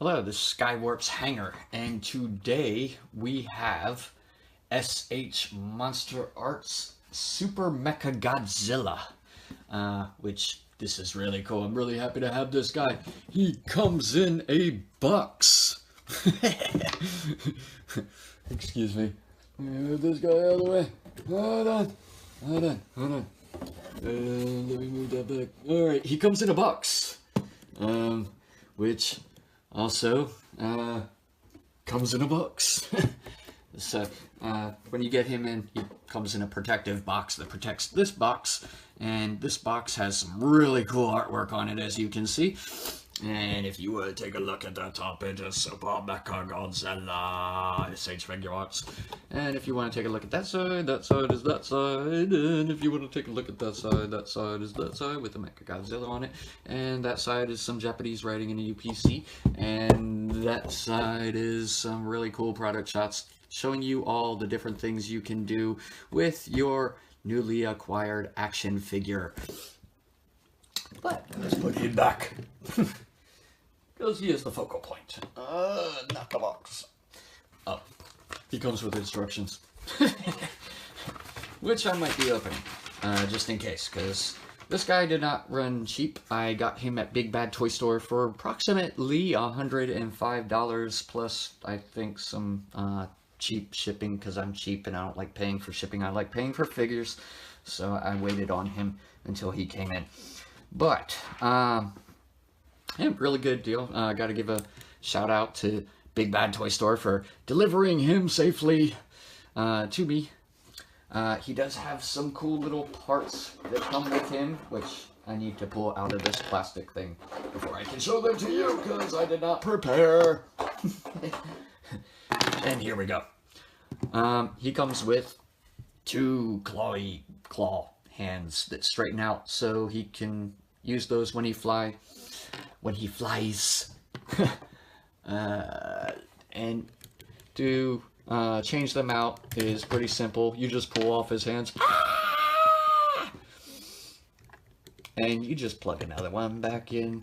Hello, this is Skywarp's Hangar, and today we have SH Monster Arts Supermechagodzilla, which this is really cool. I'm really happy to have this guy. He comes in a box. Excuse me. Let me move this guy out of the way. Hold on. Let me move that back. Alright, he comes in a box. Which also comes in a box. So when you get him in, he comes in a protective box that protects this box, and this box has some really cool artwork on it, as you can see. And if you were to take a look at the top, it is Supermechagodzilla SH Figure Arts. And if you want to take a look at that side is that side. And if you want to take a look at that side is that side with the Mechagodzilla on it. And that side is some Japanese writing in a UPC. And that side is some really cool product shots showing you all the different things you can do with your newly acquired action figure. But let's put him back. Because he is the focal point. Not the box. Oh, he comes with instructions. Which I might be opening, just in case, because this guy did not run cheap. I got him at Big Bad Toy Store for approximately $105 plus, I think, some cheap shipping, because I'm cheap and I don't like paying for shipping. I like paying for figures, so I waited on him until he came in. But, yeah, really good deal. Got to give a shout out to Big Bad Toy Store for delivering him safely to me. He does have some cool little parts that come with him, which I need to pull out of this plastic thing before I can show them to you, because I did not prepare. And here we go. He comes with two claw hands that straighten out, so he can use those when he flies. And to change them out is pretty simple. You just pull off his hands. And you just plug another one back in.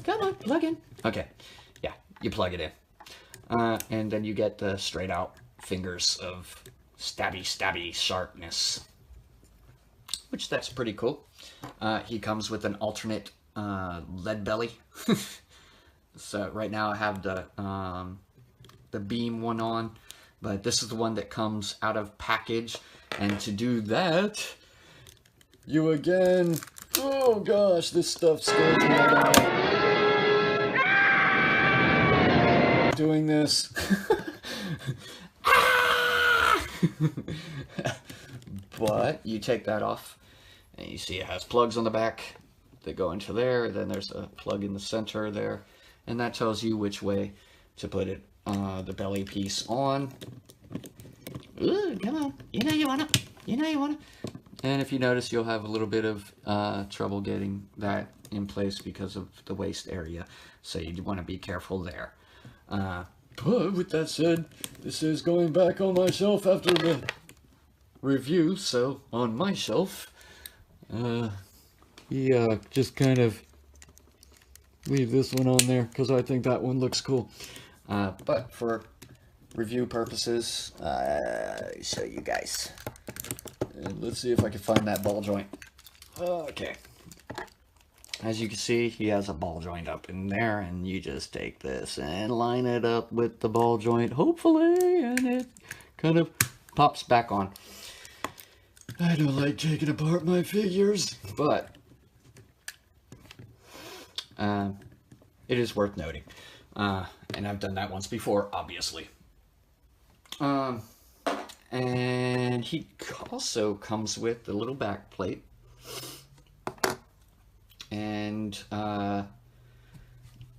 Come on, plug in. Okay, yeah, you plug it in. And then you get the straight out fingers of stabby sharpness. Which that's pretty cool. He comes with an alternate lead belly. So right now I have the beam one on, but this is the one that comes out of package. And to do that, you again, oh gosh, this stuff scares me out. Doing this. But you take that off, and you see it has plugs on the back that go into there. Then there's a plug in the center there, and that tells you which way to put it, the belly piece on. Ooh, come on, you know you wanna. And if you notice, you'll have a little bit of trouble getting that in place because of the waist area, so you want to be careful there. But with that said, this is going back on my shelf after the review, so on my shelf, just kind of leave this one on there because I think that one looks cool. But for review purposes, show you guys. And let's see if I can find that ball joint. Okay. As you can see, he has a ball joint up in there, and you just take this and line it up with the ball joint, hopefully, and it kind of pops back on. I don't like taking apart my figures, but it is worth noting. And I've done that once before, obviously. And he also comes with the little back plate. And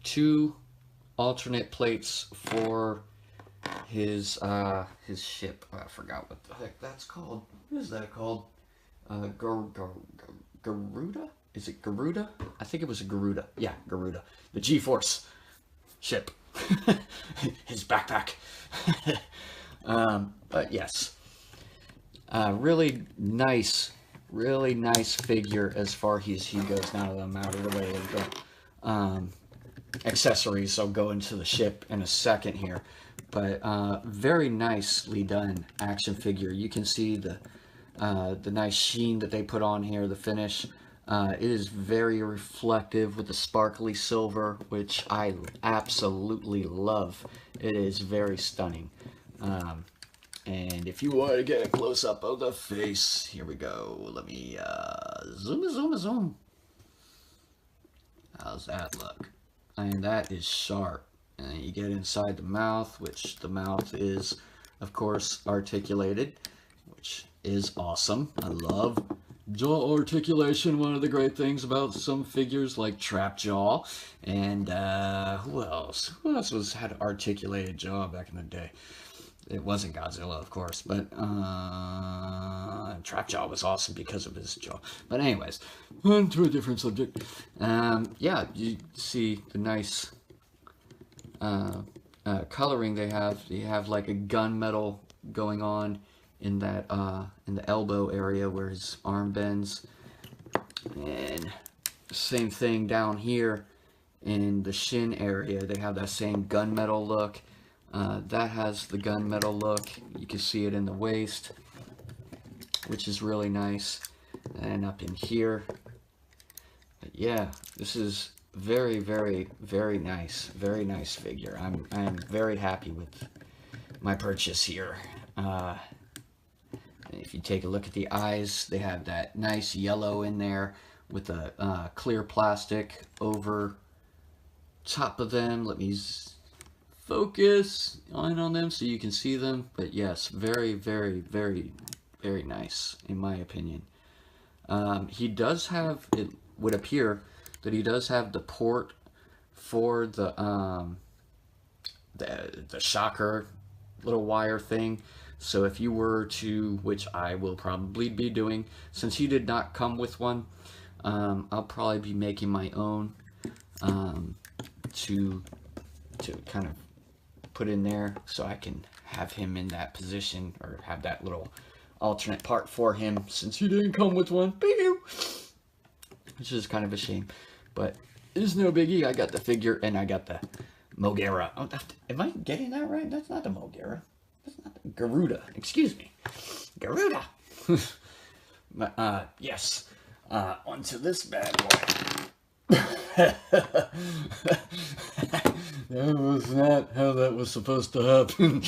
two alternate plates for his ship. I forgot what the heck that's called. What is that called? Garuda? Is it Garuda? I think it was a Garuda. Yeah, Garuda. The G-Force ship. His backpack. But yes. Really nice figure as far as he goes. Now that I'm out of the way. accessories. I'll go into the ship in a second here. But very nicely done action figure. You can see the nice sheen that they put on here, the finish. It is very reflective with the sparkly silver, which I absolutely love. It is very stunning. And if you want to get a close-up of the face, here we go. Let me zoom. How's that look? And that is sharp. And you get inside the mouth, which the mouth is, of course, articulated, which is awesome. I love jaw articulation. One of the great things about some figures like Trap Jaw. And who else? Who else had an articulated jaw back in the day? It wasn't Godzilla, of course, but Trap Jaw was awesome because of his jaw. But anyways, on to a different subject. Yeah, you see the nice coloring they have. You have like a gunmetal going on in that in the elbow area where his arm bends, and same thing down here in the shin area. They have that same gunmetal look. That has the gunmetal look. You can see it in the waist, which is really nice, and up in here. But yeah, this is very, very, very nice figure. I'm very happy with my purchase here. If you take a look at the eyes, they have that nice yellow in there with a clear plastic over top of them. Let me focus on them so you can see them. But yes, very, very, very, very nice in my opinion. He does have, it would appear that he does have the port for the shocker little wire thing. So if you were to, which I will probably be doing, since he did not come with one, I'll probably be making my own to kind of put in there so I can have him in that position, or have that little alternate part for him since he didn't come with one. Which is kind of a shame, but it's no biggie. I got the figure and I got the Mogera. Oh, am I getting that right? That's not the Mogera. That's not the Garuda. Excuse me. Garuda. But, yes. Onto this bad boy. That was not how that was supposed to happen.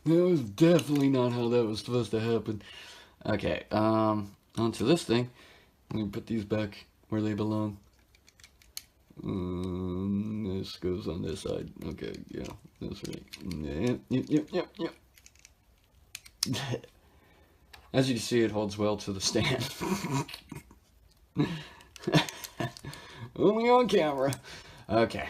That was definitely not how that was supposed to happen. Okay, onto this thing. Let me put these back where they belong. This goes on this side. Okay, yeah, that's right. Yep. As you can see, it holds well to the stand. Only on camera. Okay.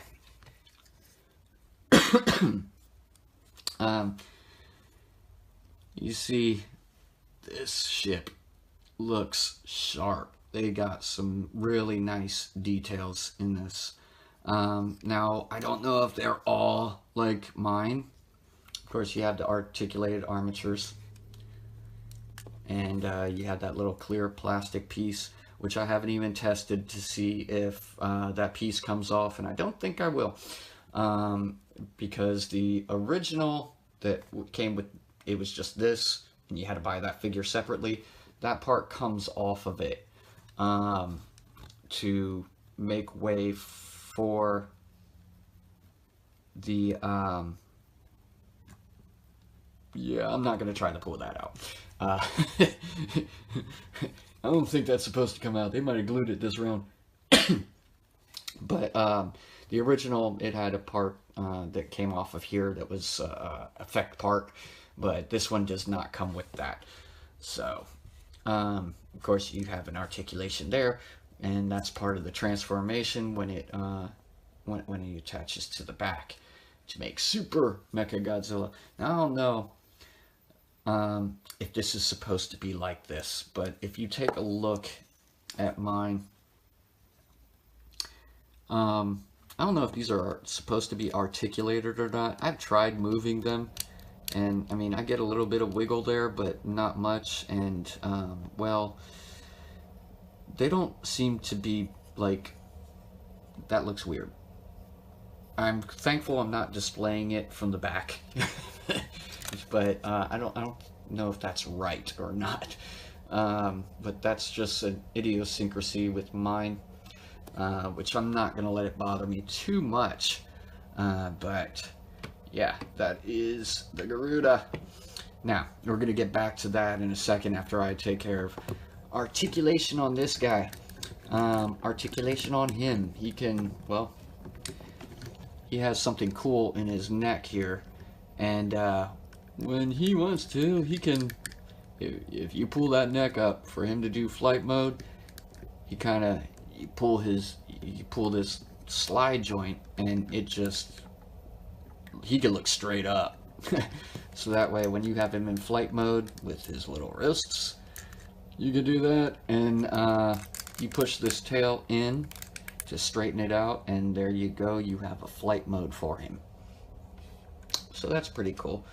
You see, this ship looks sharp. They got some really nice details in this. Now, I don't know if they're all like mine. Of course, you have the articulated armatures. And you have that little clear plastic piece, which I haven't even tested to see if that piece comes off. And I don't think I will. Because the original that came with, it was just this. And you had to buy that figure separately. That part comes off of it. To make way for the, yeah, I'm not going to try to pull that out. I don't think that's supposed to come out. They might have glued it this round. But, the original, it had a part, that came off of here that was, effect part, but this one does not come with that. So, of course, you have an articulation there, and that's part of the transformation when it when it attaches to the back to make Supermechagodzilla. Now, I don't know if this is supposed to be like this, but if you take a look at mine, I don't know if these are supposed to be articulated or not. I've tried moving them. And, I mean, I get a little bit of wiggle there, but not much. And, well, they don't seem to be, like, that looks weird. I'm thankful I'm not displaying it from the back, but I don't know if that's right or not. But that's just an idiosyncrasy with mine, which I'm not going to let it bother me too much. But yeah, that is the Garuda. Now, we're going to get back to that in a second after I take care of articulation on this guy. Articulation on him. He can, well, he has something cool in his neck here. And when he wants to, he can, if you pull that neck up for him to do flight mode, he kind of, you pull this slide joint and it just, he can look straight up. So that way when you have him in flight mode with his little wrists, you can do that, and you push this tail in to straighten it out, and there you go, you have a flight mode for him. So that's pretty cool.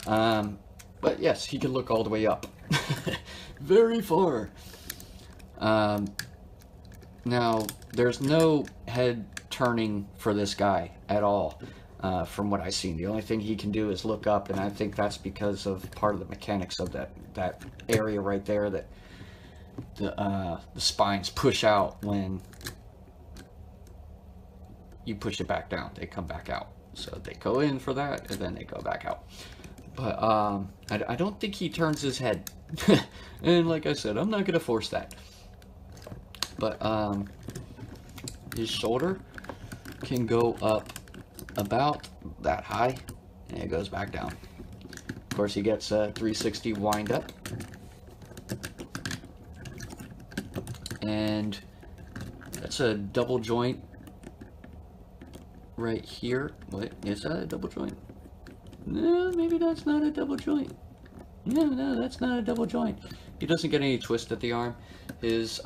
But yes, he can look all the way up. Very far. Now, there's no head turning for this guy at all, from what I've seen. The only thing he can do is look up, and I think that's because of part of the mechanics of that area right there, that the spines push out when you push it back down. They come back out. So they go in for that, and then they go back out. But I don't think he turns his head. And like I said, I'm not going to force that. But his shoulder can go up about that high, and it goes back down. Of course, he gets a 360 wind up. And that's a double joint right here. Wait, is that a double joint? No, maybe that's not a double joint. No, that's not a double joint. He doesn't get any twist at the arm. His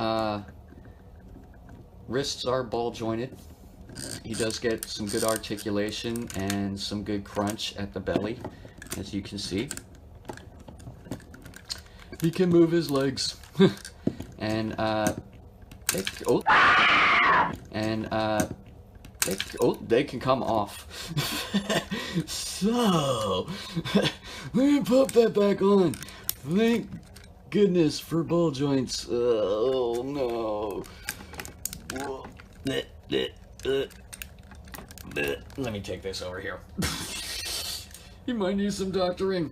wrists are ball jointed. He does get some good articulation and some good crunch at the belly, as you can see. He can move his legs. And they can come off. So let me pop that back on. Thank goodness for ball joints. Oh no. Let me take this over here. You might need some doctoring.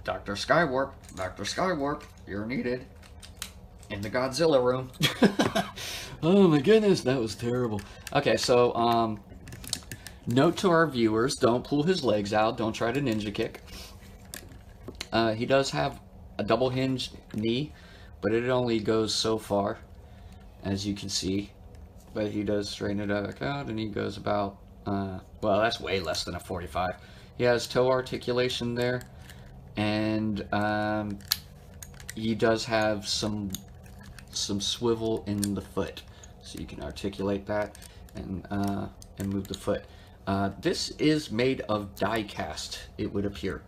Dr. Skywarp, you're needed in the Godzilla room. Oh my goodness, that was terrible. Okay, so note to our viewers, don't pull his legs out, don't try to ninja kick. He does have a double hinge knee, but it only goes so far, as you can see. But he does straighten it back out, and he goes about, well, that's way less than a 45. He has toe articulation there, and he does have some swivel in the foot, so you can articulate that and move the foot. This is made of die cast, it would appear.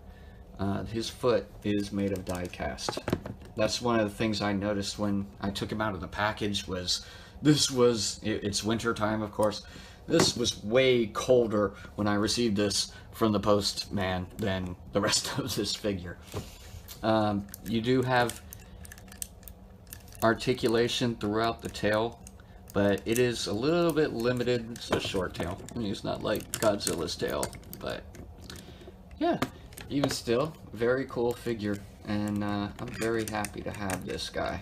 His foot is made of die cast. That's one of the things I noticed when I took him out of the package. It's winter time, of course. This was way colder when I received this from the postman than the rest of this figure. You do have articulation throughout the tail, but it is a little bit limited. It's a short tail. I mean, it's not like Godzilla's tail, but yeah, even still, very cool figure, and I'm very happy to have this guy.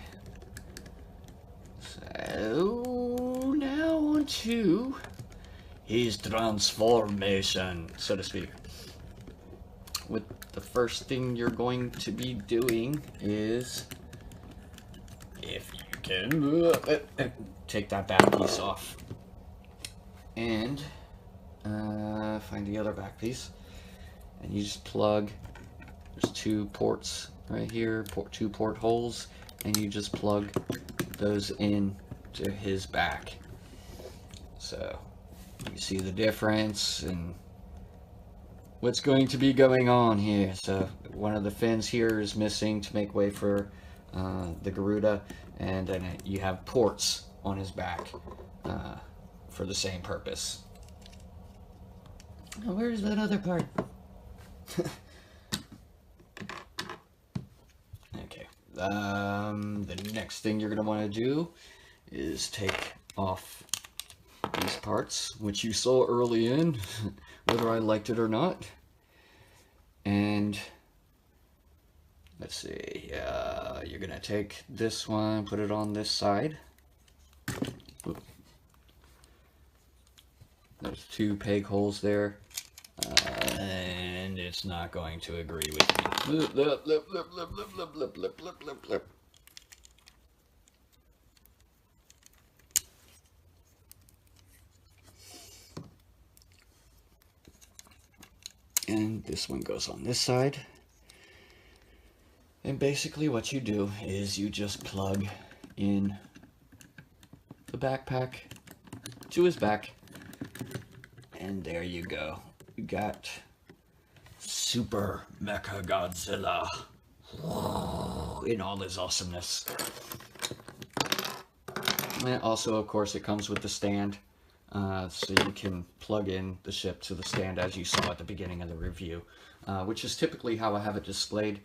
So now on to his transformation, so to speak. With the first thing you're going to be doing is, if you can, take that back piece off, and find the other back piece, and you just plug. There's two ports right here, two port holes, and you just plug those in to his back. So you see the difference and what's going to be going on here. So one of the fins here is missing to make way for the Garuda, and then you have ports on his back for the same purpose. Oh, where's that other part? Okay. The next thing you're going to want to do is take off these parts, which you saw early in, whether I liked it or not. And let's see, you're going to take this one, put it on this side. Oop. There's 2 peg holes there. And it's not going to agree with me. And this one goes on this side. And basically what you do is you just plug in the backpack to his back. And there you go. You got Supermechagodzilla in all his awesomeness. And also, of course, it comes with the stand, so you can plug in the ship to the stand as you saw at the beginning of the review, which is typically how I have it displayed,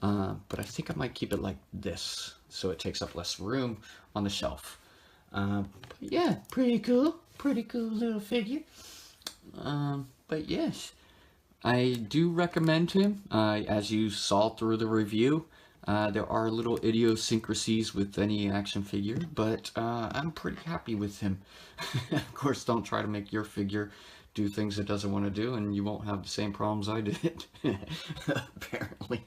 but I think I might keep it like this, so it takes up less room on the shelf. But yeah, pretty cool little figure. But yes, I do recommend him. As you saw through the review, there are little idiosyncrasies with any action figure, but I'm pretty happy with him. Of course, don't try to make your figure do things it doesn't want to do, and you won't have the same problems I did, apparently.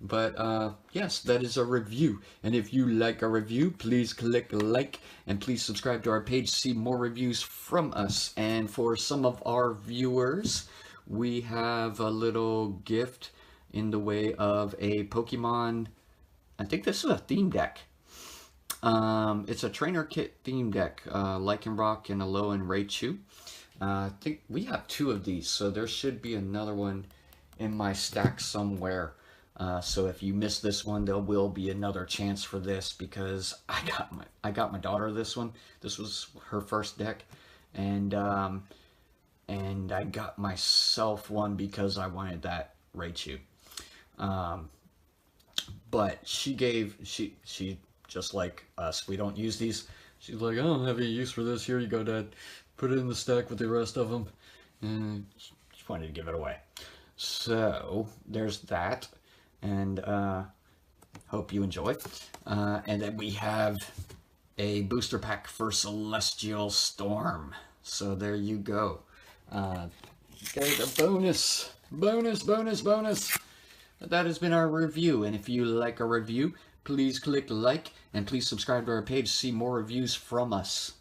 But yes, that is a review, and if you like our review, please click like, and please subscribe to our page to see more reviews from us. And for some of our viewers, we have a little gift in the way of a Pokemon, I think this is a theme deck. It's a trainer kit theme deck, Lycanroc and Alolan and Raichu. I think we have 2 of these, so there should be another one in my stack somewhere. So if you miss this one, there will be another chance for this, because I got my daughter this one. This was her first deck, and I got myself one because I wanted that Raichu. But she just like us, we don't use these. She's like, I don't have any use for this. Here you go, Dad. Put it in the stack with the rest of them. And she wanted to give it away. So there's that. And hope you enjoy. And then we have a booster pack for Celestial Storm. So there you go. Get a bonus. That has been our review. And if you like our review, please click like, and please subscribe to our page to see more reviews from us.